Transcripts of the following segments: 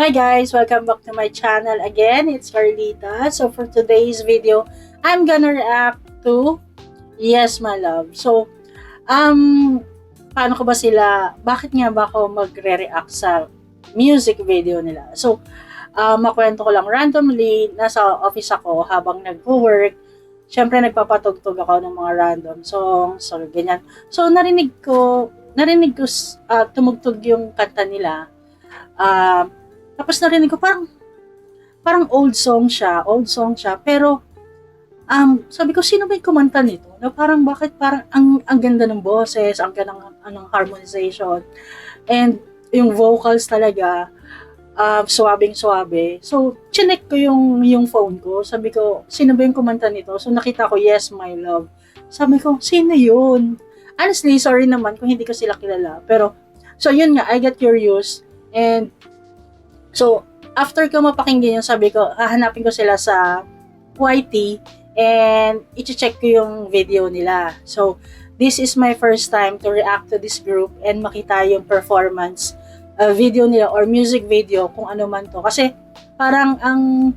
Hi guys, welcome back to my channel again. It's Carlita. So for today's video, I'm gonna react to Yes My Love. So, paano ko ba sila, bakit nga ba ako magre-react sa music video nila? So, makwento ko lang randomly, nasa office ako habang nag-work. Siyempre nagpapatugtog ako ng mga random songs, so ganyan. So narinig ko tumugtog yung kanta nila. Tapos narinig ko parang old song siya, pero sabi ko sino ba yung kumanta nito? Na parang bakit parang ang ganda ng boses, ang ganda ng harmonization, and yung vocals talaga suwabing-suwabe. So chinek ko yung phone ko. Sabi ko sino ba yung kumanta nito? So nakita ko Yes My Love. Sabi ko sino yun? Honestly, sorry naman kung hindi ko sila kilala. Pero so yun nga, I got curious. And so, after ko mapakinggan yun, sabi ko, hahanapin ko sila sa YT and i-check ko yung video nila. So, this is my first time to react to this group and makita yung performance video nila or music video, kung ano man to. Kasi, parang ang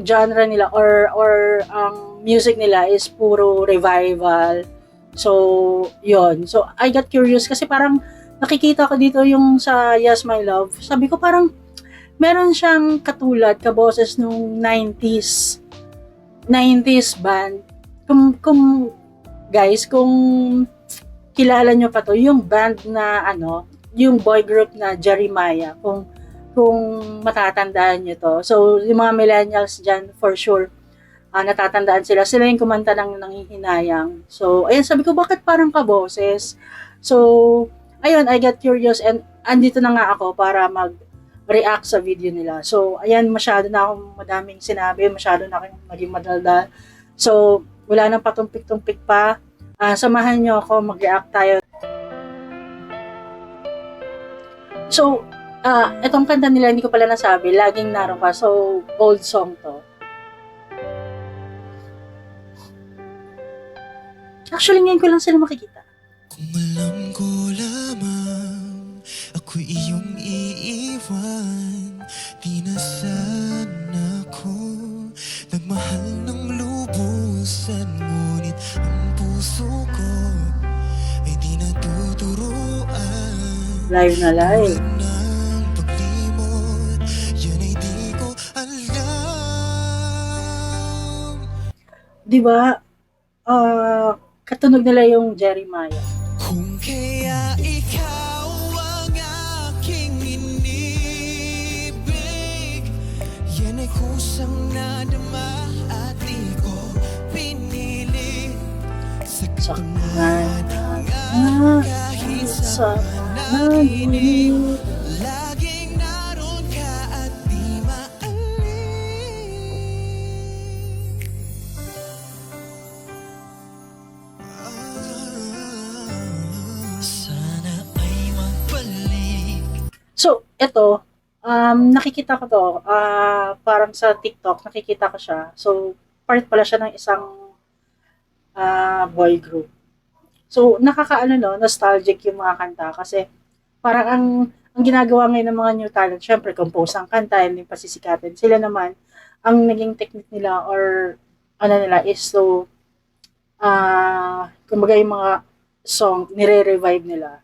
genre nila or ang music nila is puro revival. So, yun. So, I got curious kasi parang nakikita ko dito yung sa Yes My Love. Sabi ko parang meron siyang katulad, kaboses nung 90s band. Kung guys, kung kilala nyo pa to, yung band na yung boy group na Jeremiah, kung matatandaan nyo to. So, yung mga millennials dyan, for sure, natatandaan sila. Sila yung kumanta ng Nanghihinayang. So, ayun, sabi ko, bakit parang kaboses? So, ayun, I got curious and andito na nga ako para mag-react sa video nila. So, ayan, masyado na akong madaming sinabi, masyado na akong maging madaldal. So, wala nang patumpik-tumpik pa. Samahan nyo ako, mag-react tayo. So, itong kanta nila, hindi ko pala nasabi, Laging Naroon Ka. So, old song to. Actually, ngayon ko lang sila makikita. Kung alam ko lamang ako'y iyong iiwan, di na sana ako nagmahal ng lubusan. Ngunit ang puso ko ay di natuturuan. Live na live. Ng paglimot, yan ay di ko alam. Diba? Katunog nila yung Jeremiah. Kung kaya ikaw ang aking inibig, yan ay kusang nadama at di ko pinili. Sa kanang kahit sa panaginip, Laging naroon ka at di maalis. Sana ay magbalik. So, ito, nakikita ko to, parang sa TikTok, nakikita ko siya. So, part pala siya ng isang boy group. So, nostalgic yung mga kanta kasi parang ang ginagawa ngayon ng mga new talent, syempre, compose ang kanta and yung pasisikatin. Sila naman, ang naging technique nila or nila is so, kumbaga yung mga song, nire-revive nila.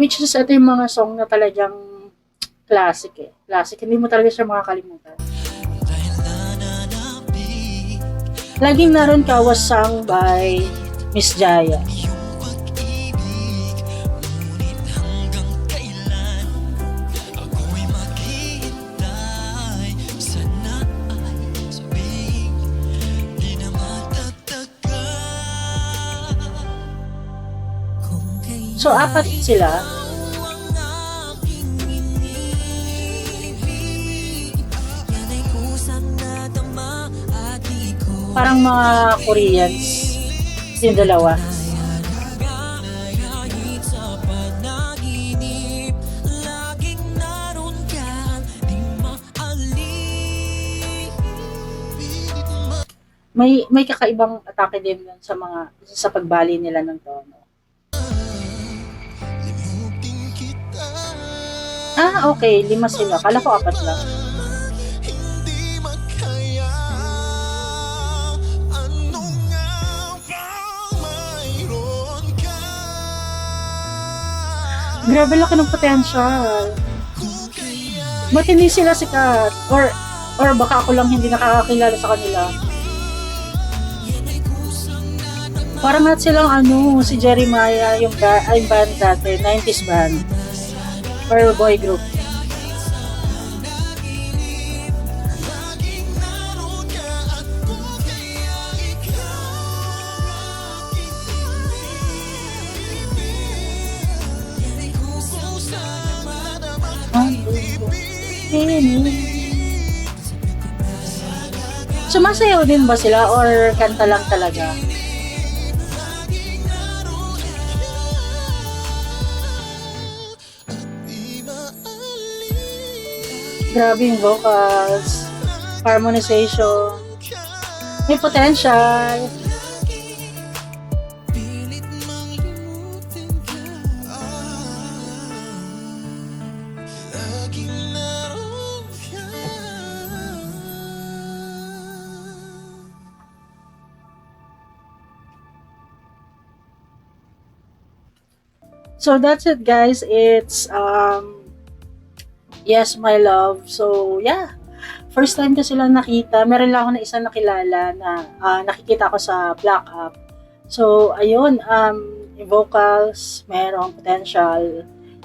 Which is, ito yung mga song na talagang classic eh. Classic, hindi mo talaga siya makakalimutan. Laging Naroon Ka was sung by Miss Jaya. So, apat sila. Parang mga Koreans yung dalawa. May kakaibang atake din sa pagbali nila ng tono. Okay, 5 sila. Kala ko 4 lang. Hindi makaya. Ano nga bang mayroon ka? Grabe laki ng potential. Ba't hindi sila sikat? Or baka ako lang hindi nakakakilala sa kanila. Parang lahat silang si Jeremiah, yung band dati, 90s band. Or boy group. Sumasayaw din ba sila or kanta lang talaga? Grabe yung vocals, harmonization, may potential. Pilit mang limutin ka. Laging naroon ka. So that's it guys, it's Yes My Love. So yeah, first time ko sila nakita. Meron lang ako na isang nakilala na nakikita ko sa Black Up. So ayun, yung vocals, merong potential,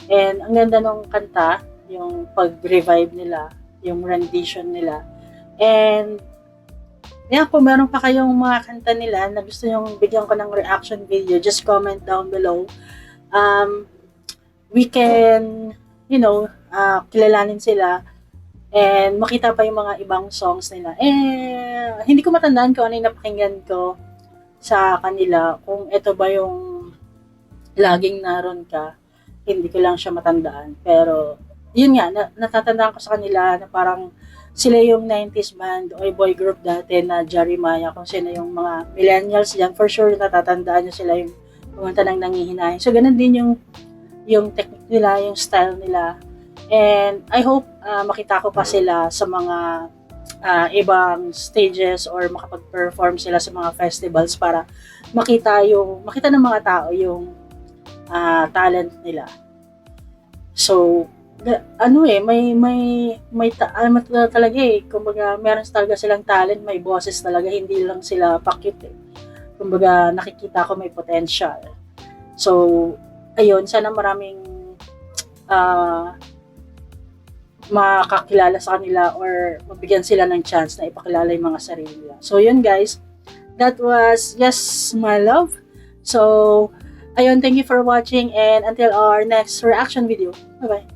and ang ganda ng kanta, yung pag-revive nila, yung rendition nila. And yan, kung meron pa kayong mga kanta nila na gusto nyong bigyan ko ng reaction video, just comment down below. We can, kilalanin sila and makita pa yung mga ibang songs nila. Hindi ko matandaan kung ano yung napakinggan ko sa kanila, kung ito ba yung laging naroon ka. Hindi ko lang siya matandaan. Pero, yun nga, natatandaan ko sa kanila na parang sila yung 90s band o boy group dati na Jeremiah. Kung sino yung mga millennials dyan, for sure natatandaan nyo sila yung pumunta ng nangihinayang. So, ganun din yung technique nila, yung style nila. And I hope makita ko pa sila sa mga ibang stages or makapag-perform sila sa mga festivals para makita ng mga tao yung talent nila. So, talaga kumbaga meron talaga silang talent, may boses talaga, hindi lang sila pa-cute Kumbaga nakikita ko may potential. So, ayun, sana maraming makakilala sa kanila or mabigyan sila ng chance na ipakilala yung mga sarili nila. So, yun guys, that was Yes My Love. So, ayun, thank you for watching and until our next reaction video. Bye-bye.